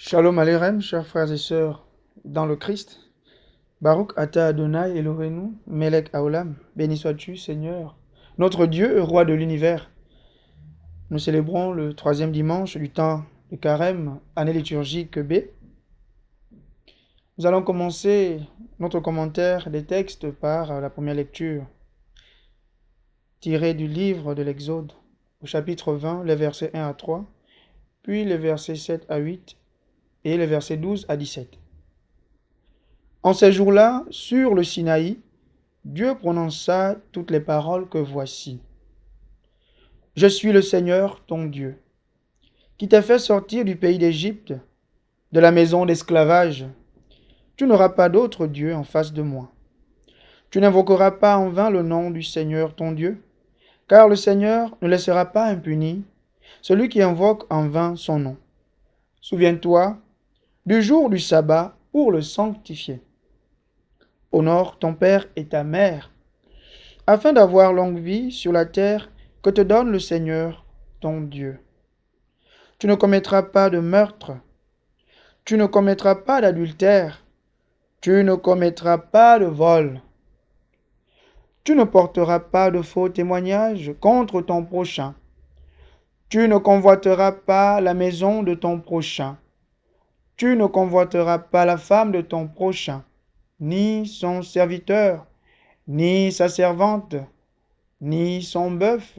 Shalom Aleichem, chers frères et sœurs dans le Christ. Baruch Ata Adonai Elohenu, Melech Haolam. Béni sois-tu, Seigneur, notre Dieu, roi de l'univers. Nous célébrons le troisième dimanche du temps de Carême, année liturgique B. Nous allons commencer notre commentaire des textes par la première lecture, tirée du livre de l'Exode, au chapitre 20, les versets 1 à 3, puis les versets 7 à 8 et les versets 12 à 17. En ces jours-là, sur le Sinaï, Dieu prononça toutes les paroles que voici. Je suis le Seigneur, ton Dieu, qui t'a fait sortir du pays d'Égypte, de la maison d'esclavage. Tu n'auras pas d'autre Dieu en face de moi. Tu n'invoqueras pas en vain le nom du Seigneur, ton Dieu, car le Seigneur ne laissera pas impuni celui qui invoque en vain son nom. Souviens-toi du jour du sabbat pour le sanctifier. Honore ton père et ta mère, afin d'avoir longue vie sur la terre que te donne le Seigneur, ton Dieu. Tu ne commettras pas de meurtre, tu ne commettras pas d'adultère, tu ne commettras pas de vol, tu ne porteras pas de faux témoignages contre ton prochain, tu ne convoiteras pas la maison de ton prochain, tu ne convoiteras pas la femme de ton prochain, ni son serviteur, ni sa servante, ni son bœuf,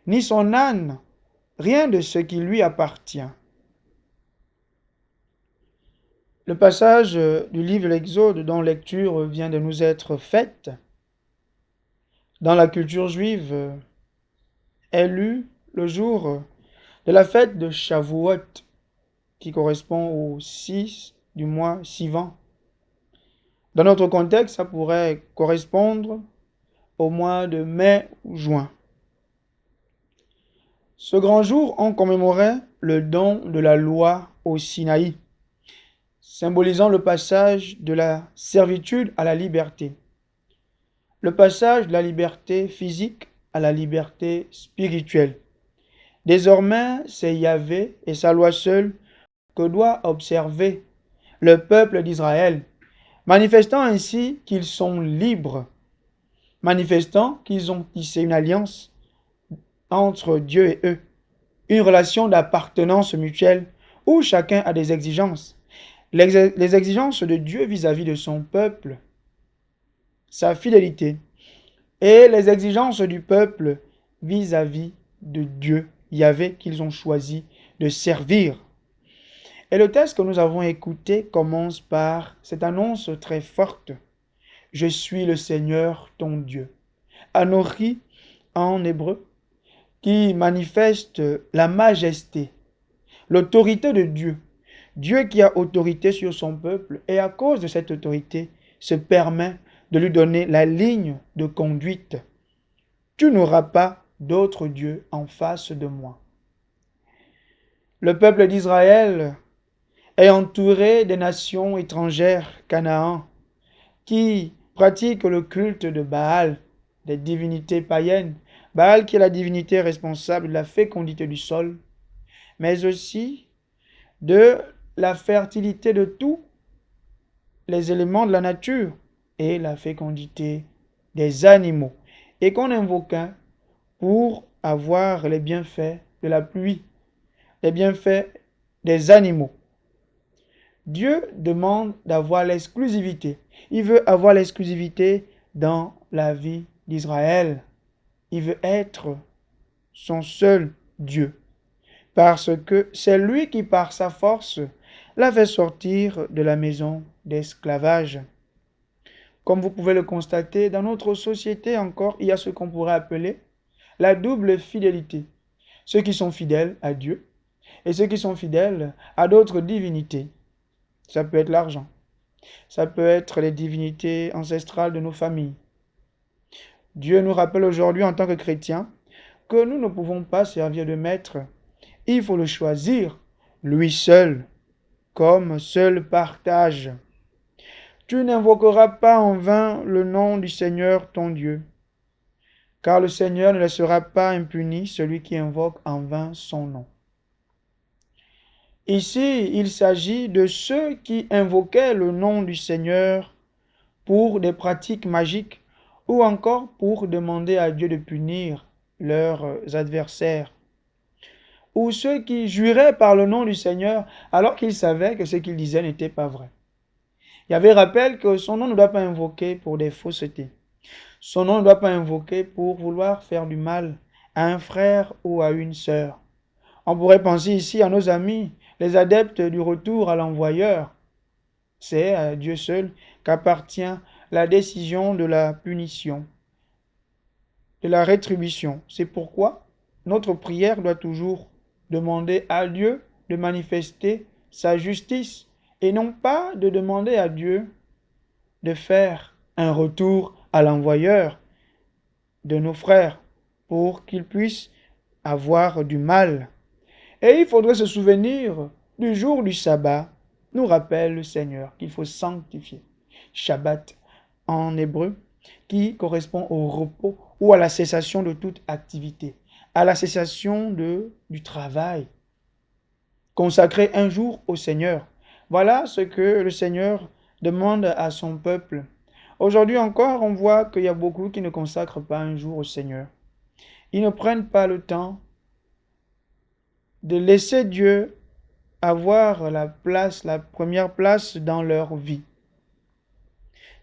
ni son âne, rien de ce qui lui appartient. Le passage du livre de l'Exode dont lecture vient de nous être faite, dans la culture juive, est lu le jour de la fête de Shavuot, qui correspond au 6 du mois Sivan. Dans notre contexte, ça pourrait correspondre au mois de mai ou juin. Ce grand jour, on commémorait le don de la loi au Sinaï, symbolisant le passage de la servitude à la liberté. Le passage de la liberté physique à la liberté spirituelle. Désormais, c'est Yahvé et sa loi seule que doit observer le peuple d'Israël, manifestant ainsi qu'ils sont libres, manifestant qu'ils ont tissé une alliance entre Dieu et eux, une relation d'appartenance mutuelle où chacun a des exigences. Les exigences de Dieu vis-à-vis de son peuple, sa fidélité, et les exigences du peuple vis-à-vis de Dieu, Yahvé, qu'ils ont choisi de servir. Et le texte que nous avons écouté commence par cette annonce très forte. Je suis le Seigneur ton Dieu. Anori en hébreu, qui manifeste la majesté, l'autorité de Dieu. Dieu qui a autorité sur son peuple et à cause de cette autorité se permet de lui donner la ligne de conduite. Tu n'auras pas d'autre Dieu en face de moi. Le peuple d'Israël est entouré des nations étrangères, Canaan, qui pratiquent le culte de Baal, des divinités païennes. Baal qui est la divinité responsable de la fécondité du sol, mais aussi de la fertilité de tous les éléments de la nature et la fécondité des animaux, et qu'on invoqua pour avoir les bienfaits de la pluie, les bienfaits des animaux. Dieu demande d'avoir l'exclusivité. Il veut avoir l'exclusivité dans la vie d'Israël. Il veut être son seul Dieu. Parce que c'est lui qui, par sa force, l'a fait sortir de la maison d'esclavage. Comme vous pouvez le constater, dans notre société encore, il y a ce qu'on pourrait appeler la double fidélité. Ceux qui sont fidèles à Dieu et ceux qui sont fidèles à d'autres divinités. Ça peut être l'argent. Ça peut être les divinités ancestrales de nos familles. Dieu nous rappelle aujourd'hui en tant que chrétiens que nous ne pouvons pas servir de maître. Il faut le choisir, lui seul, comme seul partage. Tu n'invoqueras pas en vain le nom du Seigneur ton Dieu, car le Seigneur ne laissera pas impuni celui qui invoque en vain son nom. Ici, il s'agit de ceux qui invoquaient le nom du Seigneur pour des pratiques magiques ou encore pour demander à Dieu de punir leurs adversaires, ou ceux qui juraient par le nom du Seigneur alors qu'ils savaient que ce qu'ils disaient n'était pas vrai. Il y avait rappel que son nom ne doit pas invoquer pour des faussetés. Son nom ne doit pas invoquer pour vouloir faire du mal à un frère ou à une sœur. On pourrait penser ici à nos amis, les adeptes du retour à l'envoyeur. C'est à Dieu seul qu'appartient la décision de la punition, de la rétribution. C'est pourquoi notre prière doit toujours demander à Dieu de manifester sa justice et non pas de demander à Dieu de faire un retour à l'envoyeur de nos frères pour qu'ils puissent avoir du mal. Et il faudrait se souvenir du jour du sabbat, nous rappelle le Seigneur qu'il faut sanctifier. Shabbat en hébreu, qui correspond au repos ou à la cessation de toute activité, à la cessation du travail. Consacrer un jour au Seigneur. Voilà ce que le Seigneur demande à son peuple. Aujourd'hui encore, on voit qu'il y a beaucoup qui ne consacrent pas un jour au Seigneur. Ils ne prennent pas le temps de laisser Dieu avoir la place, la première place dans leur vie.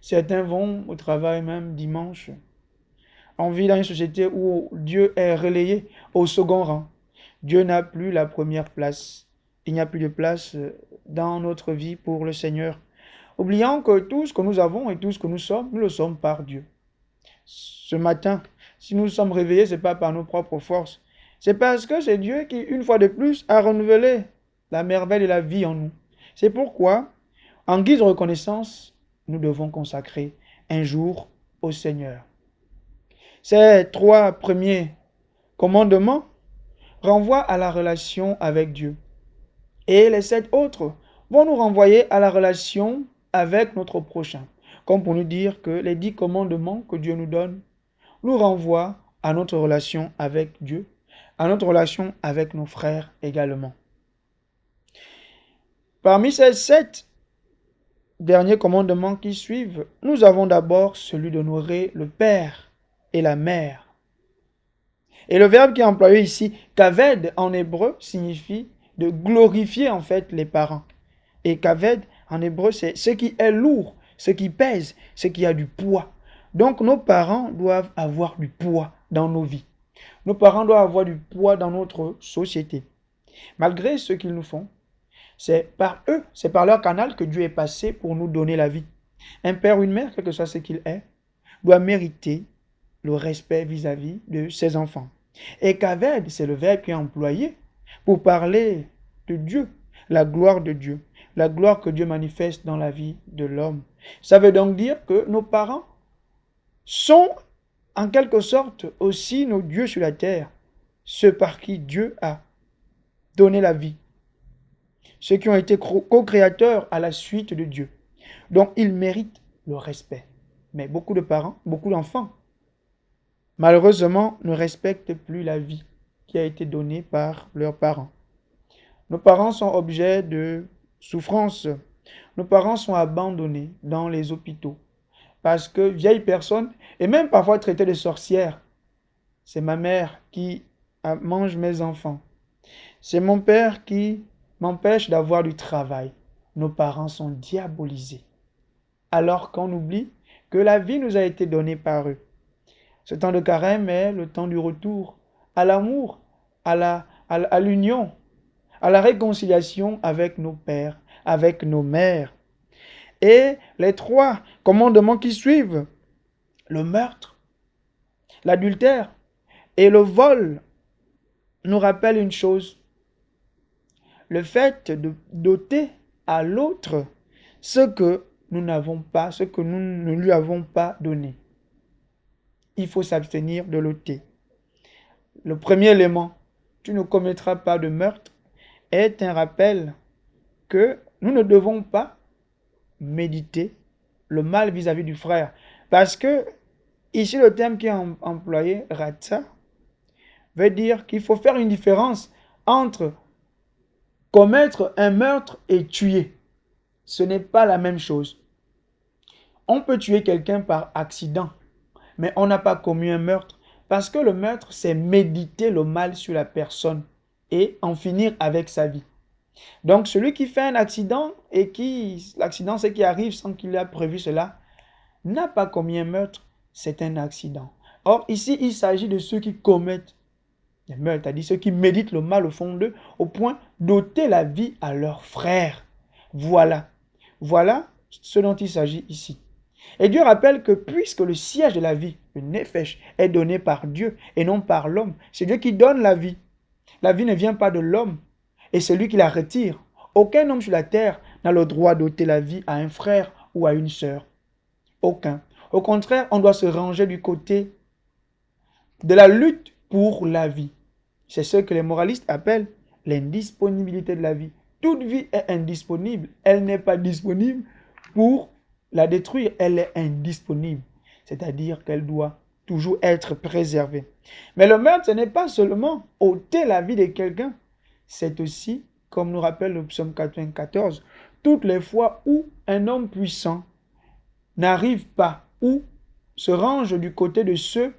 Certains vont au travail même dimanche. On vit dans une société où Dieu est relayé au second rang. Dieu n'a plus la première place. Il n'y a plus de place dans notre vie pour le Seigneur. Oubliant que tout ce que nous avons et tout ce que nous le sommes par Dieu. Ce matin, si nous sommes réveillés, ce n'est pas par nos propres forces. C'est parce que c'est Dieu qui, une fois de plus, a renouvelé la merveille et la vie en nous. C'est pourquoi, en guise de reconnaissance, nous devons consacrer un jour au Seigneur. Ces 3 premiers commandements renvoient à la relation avec Dieu. Et les 7 autres vont nous renvoyer à la relation avec notre prochain. Comme pour nous dire que les 10 commandements que Dieu nous donne nous renvoient à notre relation avec Dieu, à notre relation avec nos frères également. Parmi ces 7 derniers commandements qui suivent, nous avons d'abord celui d'honorer le père et la mère. Et le verbe qui est employé ici, kaved en hébreu, signifie de glorifier en fait les parents. Et kaved en hébreu, c'est ce qui est lourd, ce qui pèse, ce qui a du poids. Donc nos parents doivent avoir du poids dans nos vies. Nos parents doivent avoir du poids dans notre société. Malgré ce qu'ils nous font, c'est par eux, c'est par leur canal que Dieu est passé pour nous donner la vie. Un père ou une mère, quel que soit ce qu'il est, doit mériter le respect vis-à-vis de ses enfants. Et kaved, c'est le verbe qui est employé pour parler de Dieu, la gloire de Dieu, la gloire que Dieu manifeste dans la vie de l'homme. Ça veut donc dire que nos parents sont en quelque sorte aussi nos dieux sur la terre, ceux par qui Dieu a donné la vie, ceux qui ont été co-créateurs à la suite de Dieu. Donc ils méritent le respect. Mais beaucoup de parents, beaucoup d'enfants, malheureusement, ne respectent plus la vie qui a été donnée par leurs parents. Nos parents sont objets de souffrance. Nos parents sont abandonnés dans les hôpitaux parce que vieilles personnes, et même parfois traitées de sorcières, c'est ma mère qui mange mes enfants. C'est mon père qui m'empêche d'avoir du travail. Nos parents sont diabolisés. Alors qu'on oublie que la vie nous a été donnée par eux. Ce temps de carême est le temps du retour à l'amour, à l'union, à la réconciliation avec nos pères, avec nos mères. Et les 3 commandements qui suivent, le meurtre, l'adultère et le vol, nous rappellent une chose, le fait de doter à l'autre ce que nous n'avons pas, ce que nous ne lui avons pas donné. Il faut s'abstenir de l'ôter. Le premier élément, tu ne commettras pas de meurtre, est un rappel que nous ne devons pas méditer le mal vis-à-vis du frère. Parce que ici, le terme qui est employé, ratsa, veut dire qu'il faut faire une différence entre Commettre un meurtre et tuer, ce n'est pas la même chose. On peut tuer quelqu'un par accident, mais on n'a pas commis un meurtre. Parce que le meurtre, c'est méditer le mal sur la personne et en finir avec sa vie. Donc, celui qui fait un accident et l'accident c'est qui arrive sans qu'il ait prévu cela, n'a pas commis un meurtre, c'est un accident. Or, ici, il s'agit de ceux qui commettent des meurtres, c'est-à-dire ceux qui méditent le mal au fond d'eux, au point d'ôter la vie à leurs frères. Voilà. Voilà ce dont il s'agit ici. Et Dieu rappelle que puisque le siège de la vie, le nefesh, est donné par Dieu et non par l'homme, c'est Dieu qui donne la vie. La vie ne vient pas de l'homme et c'est lui qui la retire. Aucun homme sur la terre n'a le droit d'ôter la vie à un frère ou à une sœur. Aucun. Au contraire, on doit se ranger du côté de la lutte pour la vie. C'est ce que les moralistes appellent l'indisponibilité de la vie. Toute vie est indisponible. Elle n'est pas disponible pour la détruire. Elle est indisponible. C'est-à-dire qu'elle doit toujours être préservée. Mais le meurtre, ce n'est pas seulement ôter la vie de quelqu'un. C'est aussi, comme nous rappelle le psaume 94, toutes les fois où un homme puissant n'arrive pas ou se range du côté de ceux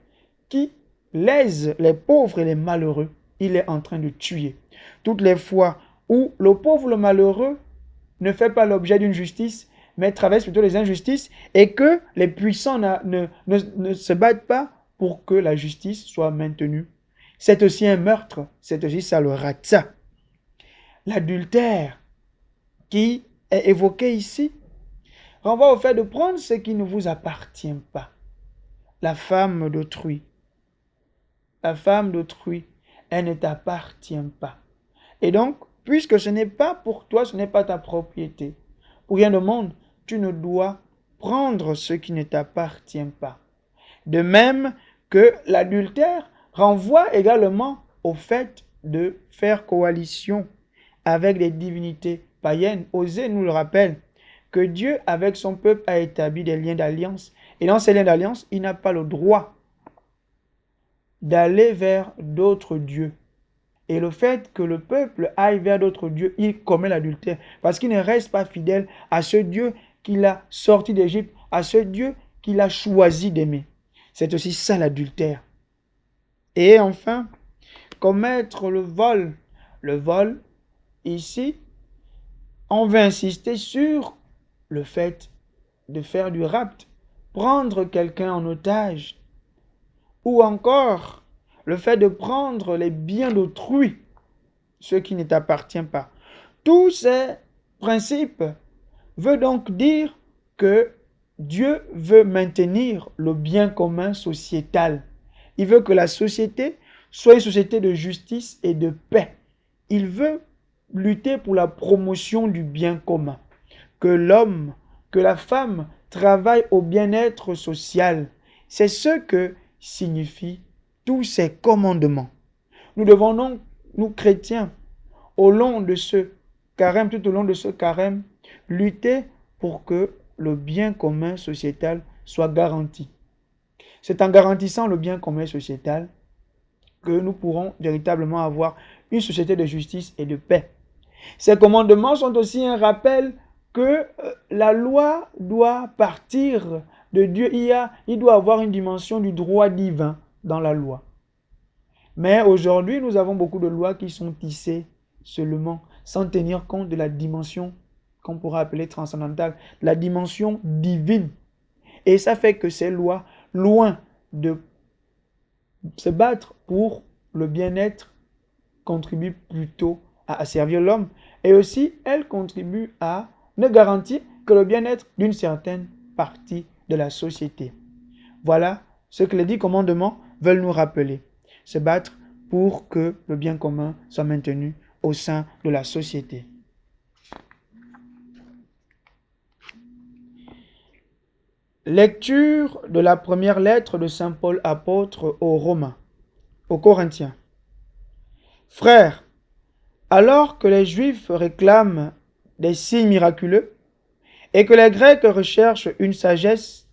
qui lèsent les pauvres et les malheureux, il est en train de tuer. Toutes les fois où le pauvre, le malheureux ne fait pas l'objet d'une justice, mais traverse plutôt les injustices, et que les puissants ne se battent pas pour que la justice soit maintenue. C'est aussi un meurtre, c'est aussi ça le ratza. L'adultère qui est évoqué ici renvoie au fait de prendre ce qui ne vous appartient pas. La femme d'autrui. La femme d'autrui, elle ne t'appartient pas. Et donc, puisque ce n'est pas pour toi, ce n'est pas ta propriété, pour rien au monde, tu ne dois prendre ce qui ne t'appartient pas. De même que l'adultère renvoie également au fait de faire coalition avec des divinités païennes. Osée nous le rappelle que Dieu, avec son peuple, a établi des liens d'alliance. Et dans ces liens d'alliance, il n'a pas le droit d'aller vers d'autres dieux. Et le fait que le peuple aille vers d'autres dieux, il commet l'adultère. Parce qu'il ne reste pas fidèle à ce Dieu qu'il a sorti d'Égypte, à ce Dieu qu'il a choisi d'aimer. C'est aussi ça l'adultère. Et enfin, commettre le vol. Le vol, ici, on veut insister sur le fait de faire du rapt, prendre quelqu'un en otage, ou encore le fait de prendre les biens d'autrui, ce qui ne t'appartient pas. Tous ces principes veulent donc dire que Dieu veut maintenir le bien commun sociétal. Il veut que la société soit une société de justice et de paix. Il veut lutter pour la promotion du bien commun. Que l'homme, que la femme travaillent au bien-être social. C'est ce que signifient tous ces commandements. Nous devons donc, nous chrétiens, au long de ce carême, tout au long de ce carême, lutter pour que le bien commun sociétal soit garanti. C'est en garantissant le bien commun sociétal que nous pourrons véritablement avoir une société de justice et de paix. Ces commandements sont aussi un rappel que la loi doit partir de Dieu. Il doit avoir une dimension du droit divin dans la loi. Mais aujourd'hui, nous avons beaucoup de lois qui sont tissées seulement sans tenir compte de la dimension qu'on pourra appeler transcendantale, la dimension divine. Et ça fait que ces lois, loin de se battre pour le bien-être, contribuent plutôt à servir l'homme. Et aussi, elles contribuent à ne garantir que le bien-être d'une certaine partie de la société. Voilà ce que les 10 commandements veulent nous rappeler. Se battre pour que le bien commun soit maintenu au sein de la société. Lecture de la première lettre de Saint Paul apôtre aux Romains, aux Corinthiens. Frères, alors que les Juifs réclament des signes miraculeux et que les Grecs recherchent une sagesse,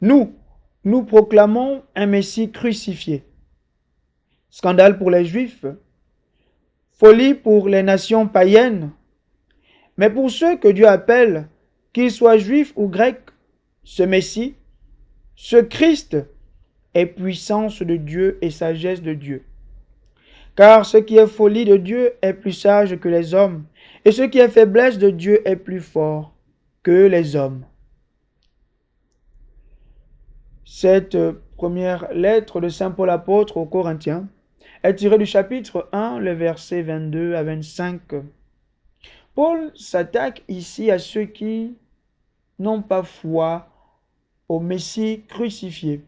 nous proclamons un Messie crucifié. Scandale pour les Juifs, folie pour les nations païennes, mais pour ceux que Dieu appelle, qu'ils soient juifs ou grecs, ce Messie, ce Christ est puissance de Dieu et sagesse de Dieu. Car ce qui est folie de Dieu est plus sage que les hommes, et ce qui est faiblesse de Dieu est plus fort que les hommes. Cette première lettre de Saint Paul apôtre aux Corinthiens est tirée du chapitre 1, les versets 22 à 25. Paul s'attaque ici à ceux qui n'ont pas foi au Messie crucifié.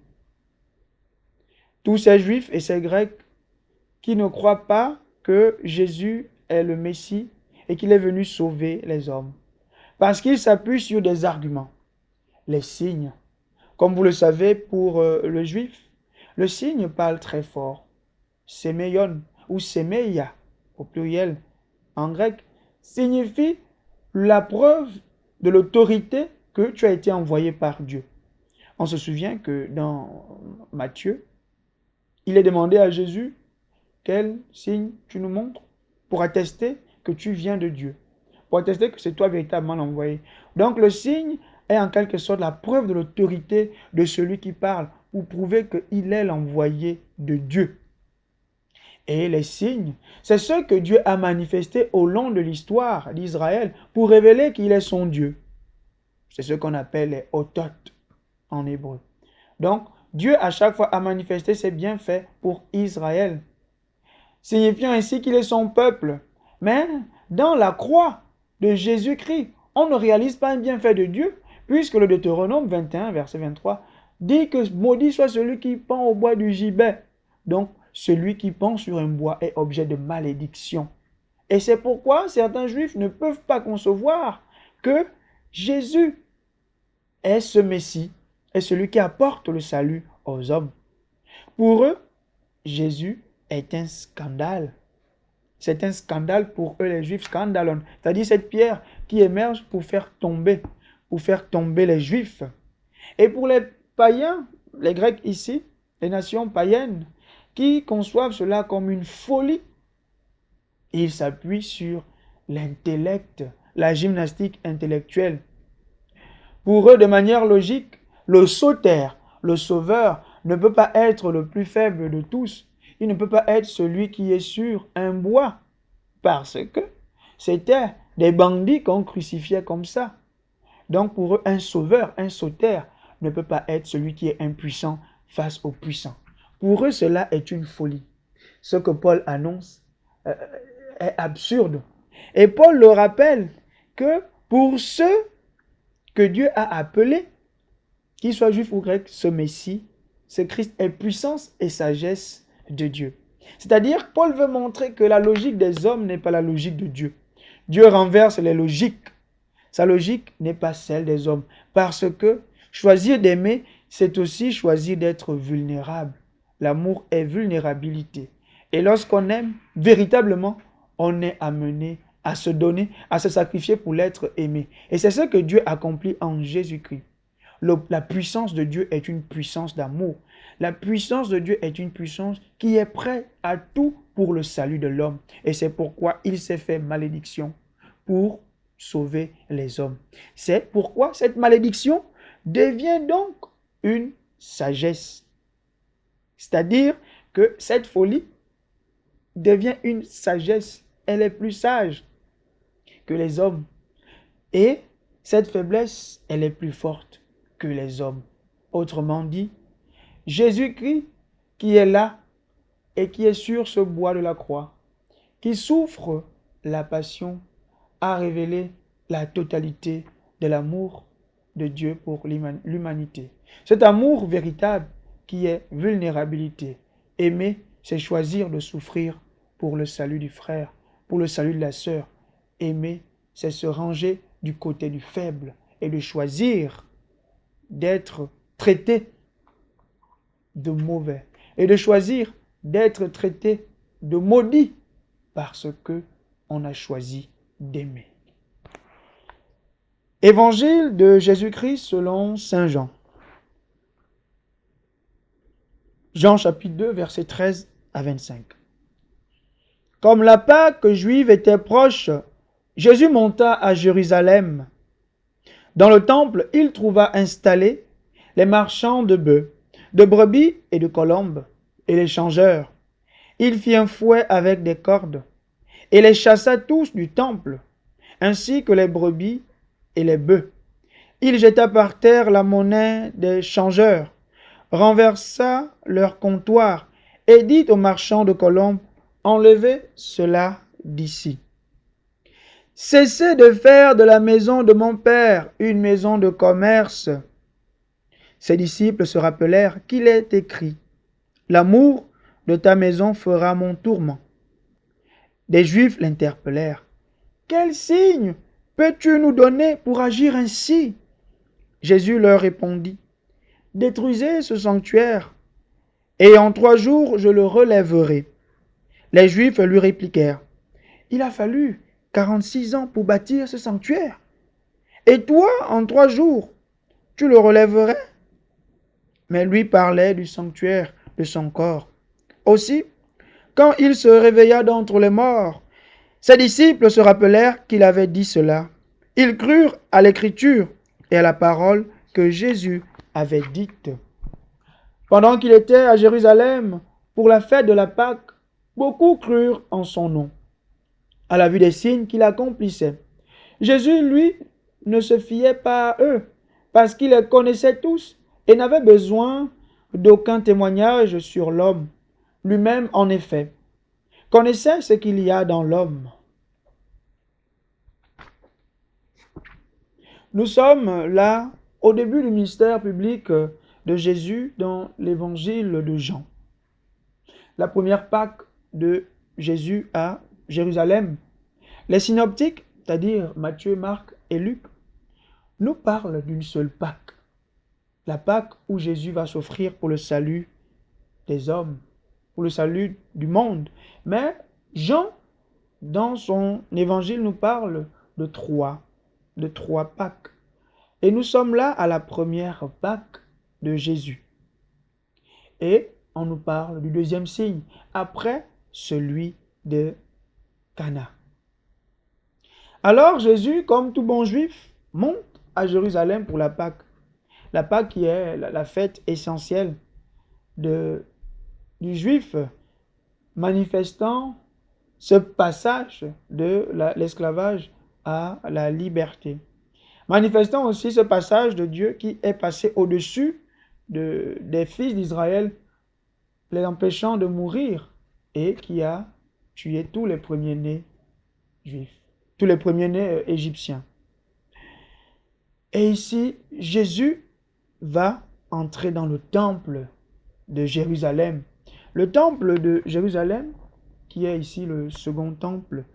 Tous ces Juifs et ces Grecs qui ne croient pas que Jésus est le Messie et qu'il est venu sauver les hommes. Parce qu'ils s'appuient sur des arguments, les signes. Comme vous le savez, pour le Juif, le signe parle très fort. Séméion ou sémeia au pluriel en grec signifie la preuve de l'autorité que tu as été envoyé par Dieu. On se souvient que dans Matthieu, il est demandé à Jésus, quel signe tu nous montres pour attester que tu viens de Dieu, pour attester que c'est toi véritablement l'envoyé. Donc le signe est en quelque sorte la preuve de l'autorité de celui qui parle, pour prouver qu'il est l'envoyé de Dieu. Et les signes, c'est ce que Dieu a manifesté au long de l'histoire d'Israël pour révéler qu'il est son Dieu. C'est ce qu'on appelle les ototes en hébreu. Donc, Dieu à chaque fois a manifesté ses bienfaits pour Israël, signifiant ainsi qu'il est son peuple. Mais dans la croix de Jésus-Christ, on ne réalise pas un bienfait de Dieu, puisque le Deutéronome 21, verset 23, dit que maudit soit celui qui pend au bois du gibet. Donc, celui qui pend sur un bois est objet de malédiction. Et c'est pourquoi certains Juifs ne peuvent pas concevoir que Jésus est ce Messie, est celui qui apporte le salut aux hommes. Pour eux, Jésus est un scandale. C'est un scandale pour eux, les Juifs, scandalon. C'est-à-dire cette pierre qui émerge pour faire tomber les Juifs. Et pour les païens, les Grecs ici, les nations païennes, qui conçoivent cela comme une folie, ils s'appuient sur l'intellect, la gymnastique intellectuelle. Pour eux, de manière logique, le sauteur, le sauveur, ne peut pas être le plus faible de tous. Il ne peut pas être celui qui est sur un bois, parce que c'était des bandits qu'on crucifiait comme ça. Donc pour eux, un sauveur, un sauteur, ne peut pas être celui qui est impuissant face aux puissants. Pour eux, cela est une folie. Ce que Paul annonce est absurde. Et Paul le rappelle que pour ceux que Dieu a appelés, qu'ils soient juifs ou grecs, ce Messie, ce Christ est puissance et sagesse de Dieu. C'est-à-dire, Paul veut montrer que la logique des hommes n'est pas la logique de Dieu. Dieu renverse les logiques. Sa logique n'est pas celle des hommes. Parce que choisir d'aimer, c'est aussi choisir d'être vulnérable. L'amour est vulnérabilité. Et lorsqu'on aime véritablement, on est amené à se donner, à se sacrifier pour l'être aimé. Et c'est ce que Dieu accomplit en Jésus-Christ. La puissance de Dieu est une puissance d'amour. La puissance de Dieu est une puissance qui est prête à tout pour le salut de l'homme. Et c'est pourquoi il s'est fait malédiction pour sauver les hommes. C'est pourquoi cette malédiction devient donc une sagesse. C'est-à-dire que cette folie devient une sagesse. Elle est plus sage que les hommes. Et cette faiblesse, elle est plus forte que les hommes. Autrement dit, Jésus-Christ qui est là et qui est sur ce bois de la croix, qui souffre la passion, a révélé la totalité de l'amour de Dieu pour l'humanité. Cet amour véritable qui est vulnérabilité. Aimer, c'est choisir de souffrir pour le salut du frère, pour le salut de la sœur. Aimer, c'est se ranger du côté du faible et de choisir d'être traité de mauvais et de choisir d'être traité de maudit parce que on a choisi d'aimer. Évangile de Jésus-Christ selon Saint Jean. Jean chapitre 2, versets 13 à 25. Comme la Pâque juive était proche, Jésus monta à Jérusalem. Dans le temple, il trouva installés les marchands de bœufs, de brebis et de colombes, et les changeurs. Il fit un fouet avec des cordes, et les chassa tous du temple, ainsi que les brebis et les bœufs. Il jeta par terre la monnaie des changeurs, renversa leur comptoir, et dit aux marchands de colombes, enlevez cela d'ici. Cessez de faire de la maison de mon père une maison de commerce. Ses disciples se rappelèrent qu'il est écrit, l'amour de ta maison fera mon tourment. Des Juifs l'interpellèrent. Quel signe peux-tu nous donner pour agir ainsi? Jésus leur répondit, détruisez ce sanctuaire, et en 3 jours je le relèverai. Les Juifs lui répliquèrent, il a fallu 46 ans pour bâtir ce sanctuaire, et toi, en 3 jours, tu le relèverais? Mais lui parlait du sanctuaire de son corps. Aussi, quand il se réveilla d'entre les morts, ses disciples se rappelèrent qu'il avait dit cela. Ils crurent à l'écriture et à la parole que Jésus avait dite. Pendant qu'il était à Jérusalem pour la fête de la Pâque, beaucoup crurent en son nom, à la vue des signes qu'il accomplissait. Jésus, lui, ne se fiait pas à eux, parce qu'il les connaissait tous et n'avait besoin d'aucun témoignage sur l'homme. Lui-même, en effet, connaissait ce qu'il y a dans l'homme. Nous sommes là au début du ministère public de Jésus dans l'évangile de Jean. La première Pâque de Jésus à Jérusalem. Les synoptiques, c'est-à-dire Matthieu, Marc et Luc, nous parlent d'une seule Pâque. La Pâque où Jésus va s'offrir pour le salut des hommes, pour le salut du monde. Mais Jean, dans son évangile, nous parle de trois Pâques. Et nous sommes là à la première Pâque de Jésus. Et on nous parle du deuxième signe, après celui de Cana. Alors Jésus, comme tout bon juif, monte à Jérusalem pour la Pâque. La Pâque qui est la fête essentielle du juif, manifestant ce passage de l'esclavage à la liberté. Manifestant aussi ce passage de Dieu qui est passé au-dessus des fils d'Israël, les empêchant de mourir, et qui a tué tous les premiers-nés juifs, tous les premiers-nés égyptiens. Et ici, Jésus va entrer dans le temple de Jérusalem. Le temple de Jérusalem, qui est ici le second temple,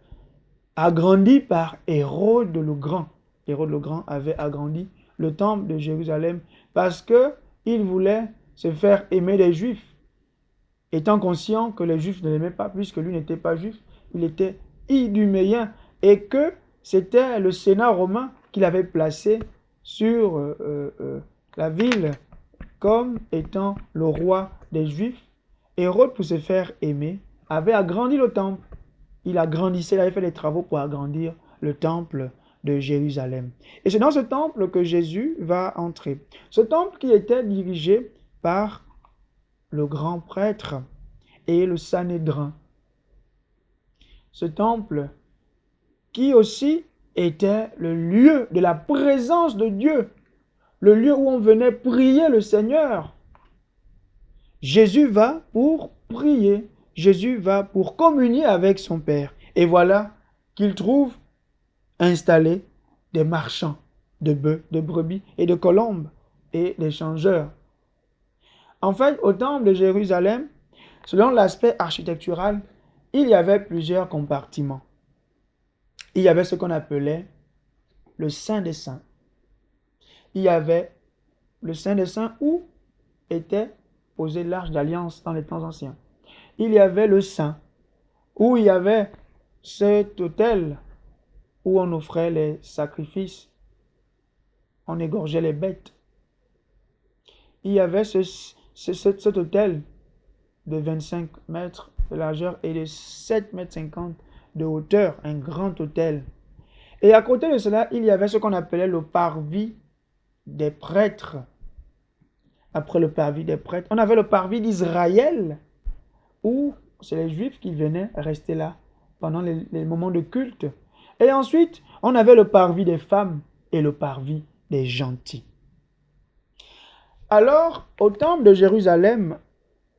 agrandi par Hérode le Grand. Hérode le Grand avait agrandi le temple de Jérusalem parce qu'il voulait se faire aimer des Juifs. Étant conscient que les Juifs ne l'aimaient pas, puisque lui n'était pas juif, il était iduméen, et que c'était le Sénat romain qu'il avait placé sur la ville comme étant le roi des Juifs. Hérode, pour se faire aimer, avait agrandi le temple. Il agrandissait, il avait fait des travaux pour agrandir le temple de Jérusalem. Et c'est dans ce temple que Jésus va entrer. Ce temple qui était dirigé par le grand prêtre et le Sanhédrin. Ce temple qui aussi était le lieu de la présence de Dieu, le lieu où on venait prier le Seigneur. Jésus va pour prier, Jésus va pour communier avec son Père. Et voilà qu'il trouve installés des marchands de bœufs, de brebis et de colombes et des changeurs. En fait, au temple de Jérusalem, selon l'aspect architectural, il y avait plusieurs compartiments. Il y avait ce qu'on appelait le Saint des Saints. Il y avait le Saint des Saints où était posée l'Arche d'Alliance dans les temps anciens. Il y avait le Saint, où il y avait cet autel où on offrait les sacrifices, on égorgeait les bêtes. Il y avait cet autel de 25 mètres de largeur et de 7,50 mètres de hauteur, un grand autel. Et à côté de cela, il y avait ce qu'on appelait le parvis des prêtres. Après le parvis des prêtres, on avait le parvis d'Israël, où c'est les Juifs qui venaient rester là pendant les moments de culte. Et ensuite, on avait le parvis des femmes et le parvis des gentils. Alors, au temple de Jérusalem,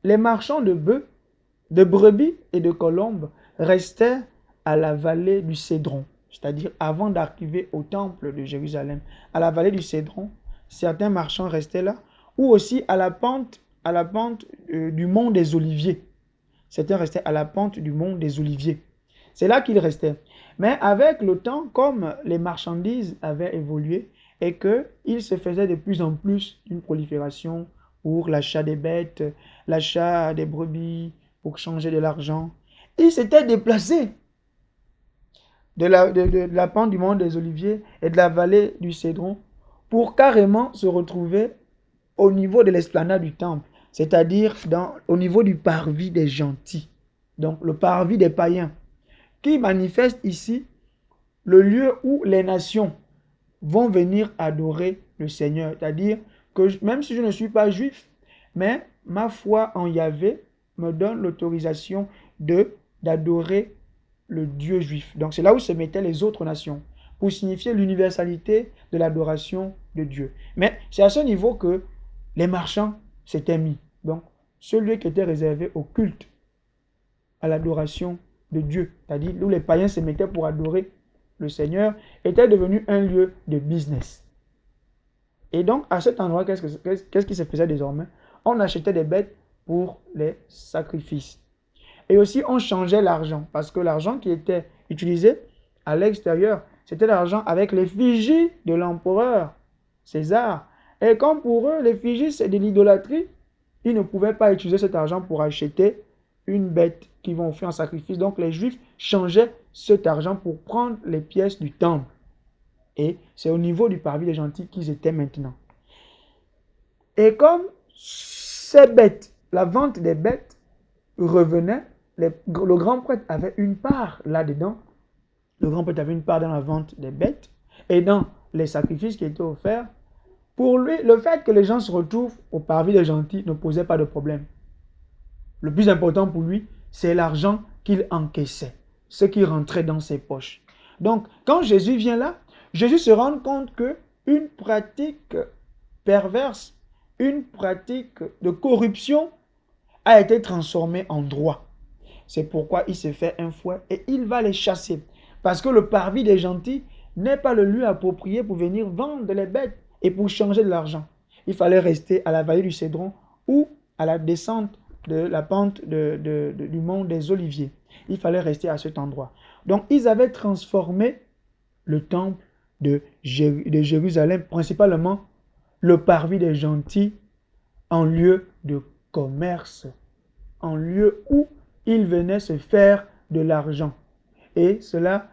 les marchands de bœufs, de brebis et de colombes restaient à la vallée du Cédron, c'est-à-dire avant d'arriver au temple de Jérusalem. À la vallée du Cédron, certains marchands restaient là, ou aussi à la pente du mont des Oliviers. Certains restaient à la pente du mont des Oliviers. C'est là qu'ils restaient. Mais avec le temps, comme les marchandises avaient évolué et qu'il se faisait de plus en plus une prolifération pour l'achat des bêtes, l'achat des brebis, pour changer de l'argent, ils s'étaient déplacés de la pente du mont des Oliviers et de la vallée du Cédron pour carrément se retrouver au niveau de l'esplanade du temple, c'est-à-dire au niveau du parvis des gentils, donc le parvis des païens, qui manifeste ici le lieu où les nations vont venir adorer le Seigneur. C'est-à-dire que même si je ne suis pas juif, mais ma foi en Yahvé me donne l'autorisation d'adorer le Dieu juif. Donc c'est là où se mettaient les autres nations, pour signifier l'universalité de l'adoration de Dieu. Mais c'est à ce niveau que les marchands s'étaient mis. Donc, ce lieu qui était réservé au culte, à l'adoration de Dieu, c'est-à-dire où les païens se mettaient pour adorer le Seigneur, était devenu un lieu de business. Et donc, à cet endroit, qu'est-ce qui se faisait désormais? On achetait des bêtes pour les sacrifices. Et aussi, on changeait l'argent, parce que l'argent qui était utilisé à l'extérieur, c'était l'argent avec l'effigie de l'empereur César. Et comme pour eux, l'effigie, c'est de l'idolâtrie, ils ne pouvaient pas utiliser cet argent pour acheter une bête qu'ils vont offrir en sacrifice. Donc, les Juifs changeaient cet argent pour prendre les pièces du temple. Et c'est au niveau du parvis des gentils qu'ils étaient maintenant. Et comme ces bêtes, la vente des bêtes revenait, le grand prêtre avait une part là-dedans. Le grand prêtre avait une part dans la vente des bêtes et dans les sacrifices qui étaient offerts. Pour lui, le fait que les gens se retrouvent au parvis des gentils ne posait pas de problème. Le plus important pour lui, c'est l'argent qu'il encaissait, ce qui rentrait dans ses poches. Donc, quand Jésus vient là, Jésus se rend compte qu'une pratique perverse, une pratique de corruption a été transformée en droit. C'est pourquoi il se fait un fouet et il va les chasser. Parce que le parvis des gentils n'est pas le lieu approprié pour venir vendre les bêtes et pour changer de l'argent. Il fallait rester à la vallée du Cédron ou à la descente de la pente du mont des Oliviers. Il fallait rester à cet endroit. Donc, ils avaient transformé le temple de Jérusalem, principalement le parvis des gentils, en lieu de commerce, en lieu où ils venaient se faire de l'argent. Et cela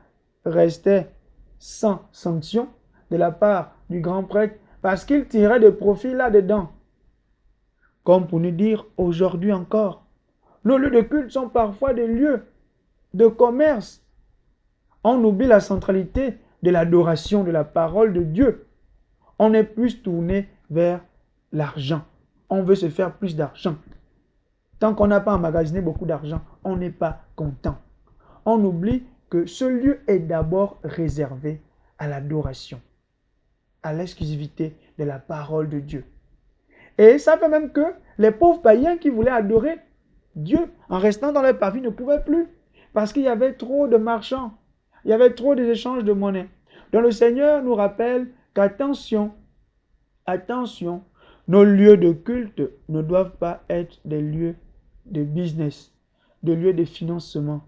restait sans sanction de la part du grand prêtre parce qu'il tirait de profit là-dedans. Comme pour nous dire aujourd'hui encore, nos lieux de culte sont parfois des lieux de commerce. On oublie la centralité de l'adoration de la parole de Dieu. On est plus tourné vers l'argent. On veut se faire plus d'argent. Tant qu'on n'a pas emmagasiné beaucoup d'argent, on n'est pas content. On oublie que ce lieu est d'abord réservé à l'adoration, à l'exclusivité de la parole de Dieu. Et ça fait même que les pauvres païens qui voulaient adorer Dieu en restant dans leur parvis ne pouvaient plus, parce qu'il y avait trop de marchands, il y avait trop d'échanges de monnaie. Donc le Seigneur nous rappelle qu'attention, attention, nos lieux de culte ne doivent pas être des lieux de business, des lieux de financement,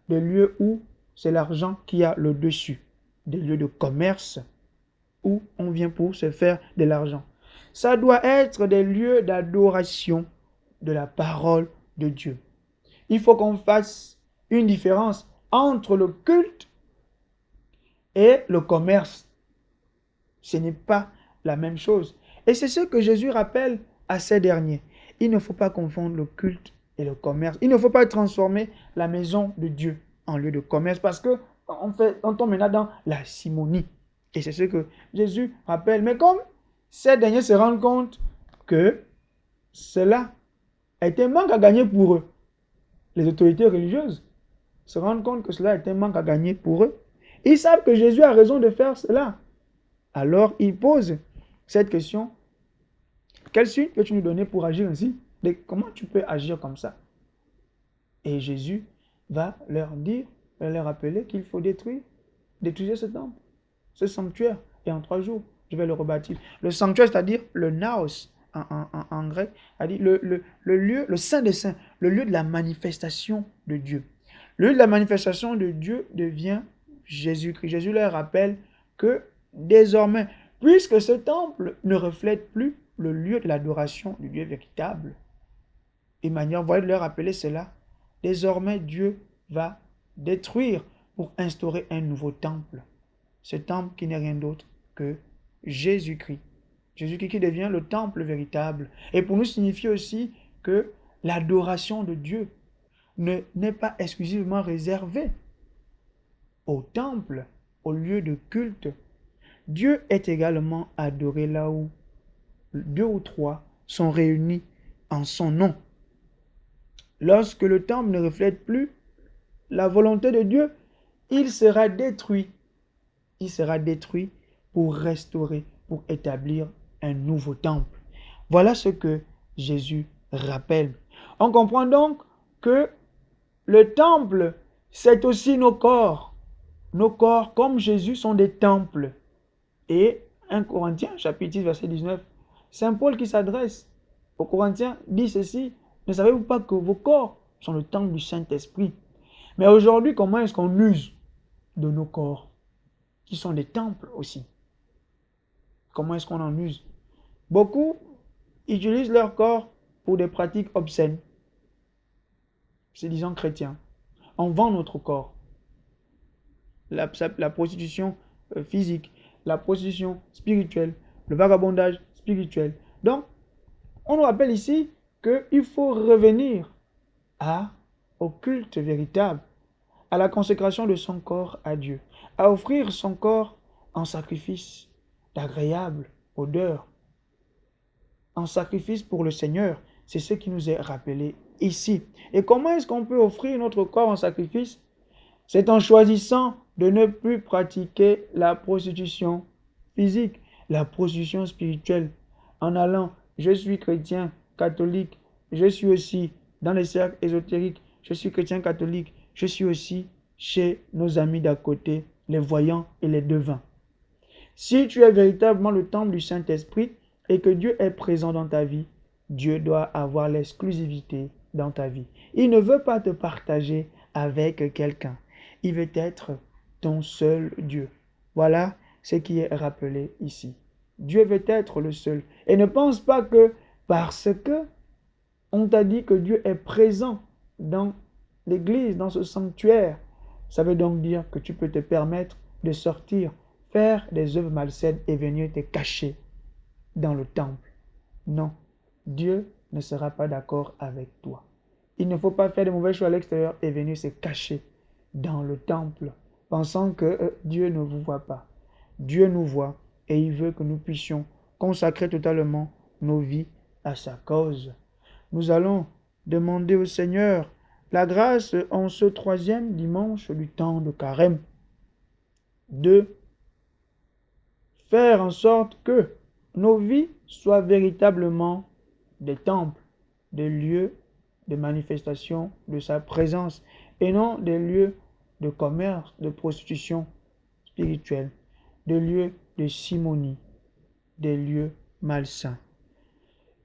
des lieux où c'est l'argent qui a le dessus, des lieux de commerce où on vient pour se faire de l'argent. Ça doit être des lieux d'adoration de la parole de Dieu. Il faut qu'on fasse une différence entre le culte et le commerce. Ce n'est pas la même chose. Et c'est ce que Jésus rappelle à ces derniers. Il ne faut pas confondre le culte et le commerce. Il ne faut pas transformer la maison de Dieu en lieu de commerce parce que on tombe maintenant dans la simonie. Et c'est ce que Jésus rappelle. Mais comme ces derniers se rendent compte que cela est un manque à gagner pour eux, les autorités religieuses se rendent compte que cela est un manque à gagner pour eux. Ils savent que Jésus a raison de faire cela. Alors ils posent cette question: quel signe peux-tu nous donner pour agir ainsi? Comment tu peux agir comme ça? Et Jésus va leur dire, va leur rappeler qu'il faut détruire ce temple, ce sanctuaire. Et en 3 jours, je vais le rebâtir. Le sanctuaire, c'est-à-dire le naos en grec, c'est-à-dire le lieu, le saint des saints, le lieu de la manifestation de Dieu. Le lieu de la manifestation de Dieu devient Jésus-Christ. Jésus leur rappelle que désormais, puisque ce temple ne reflète plus le lieu de l'adoration du Dieu véritable, Emmanuel va leur rappeler cela. Désormais, Dieu va détruire pour instaurer un nouveau temple. Ce temple qui n'est rien d'autre que Jésus-Christ. Jésus-Christ qui devient le temple véritable. Et pour nous signifier aussi que l'adoration de Dieu n'est pas exclusivement réservée au temple, au lieu de culte. Dieu est également adoré là où 2 ou 3 sont réunis en son nom. Lorsque le temple ne reflète plus la volonté de Dieu, il sera détruit. Il sera détruit pour restaurer, pour établir un nouveau temple. Voilà ce que Jésus rappelle. On comprend donc que le temple, c'est aussi nos corps. Nos corps, comme Jésus, sont des temples. Et 1 Corinthiens, chapitre 10, verset 19, Saint Paul qui s'adresse aux Corinthiens dit ceci: ne savez-vous pas que vos corps sont le temple du Saint-Esprit? Mais aujourd'hui, comment est-ce qu'on use de nos corps, qui sont des temples aussi? Comment est-ce qu'on en use? Beaucoup utilisent leur corps pour des pratiques obscènes, se disant chrétiens. On vend notre corps. La prostitution physique, la prostitution spirituelle, le vagabondage spirituel. Donc, on nous rappelle ici qu'il faut revenir au culte véritable, à la consécration de son corps à Dieu, à offrir son corps en sacrifice d'agréable odeur, en sacrifice pour le Seigneur. C'est ce qui nous est rappelé ici. Et comment est-ce qu'on peut offrir notre corps en sacrifice? C'est en choisissant de ne plus pratiquer la prostitution physique, la prostitution spirituelle, en allant: je suis chrétien, catholique, je suis aussi dans les cercles ésotériques, je suis chrétien catholique, je suis aussi chez nos amis d'à côté, les voyants et les devins. Si tu es véritablement le temple du Saint-Esprit et que Dieu est présent dans ta vie, Dieu doit avoir l'exclusivité dans ta vie. Il ne veut pas te partager avec quelqu'un. Il veut être ton seul Dieu. Voilà ce qui est rappelé ici. Dieu veut être le seul. Et ne pense pas que parce que on t'a dit que Dieu est présent dans l'église, dans ce sanctuaire, ça veut donc dire que tu peux te permettre de sortir, faire des œuvres malsaines et venir te cacher dans le temple. Non, Dieu ne sera pas d'accord avec toi. Il ne faut pas faire de mauvais choix à l'extérieur et venir se cacher dans le temple, pensant que Dieu ne vous voit pas. Dieu nous voit et il veut que nous puissions consacrer totalement nos vies à sa cause. Nous allons demander au Seigneur la grâce en ce 3e dimanche du temps de Carême de faire en sorte que nos vies soient véritablement des temples, des lieux de manifestation de sa présence et non des lieux de commerce, de prostitution spirituelle, des lieux de simonie, des lieux malsains.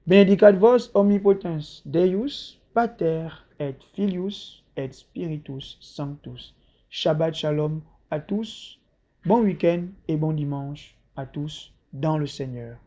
Benedicat vos omnipotens Deus, Pater et Filius et Spiritus Sanctus. Shabbat Shalom à tous, bon week-end et bon dimanche à tous dans le Seigneur.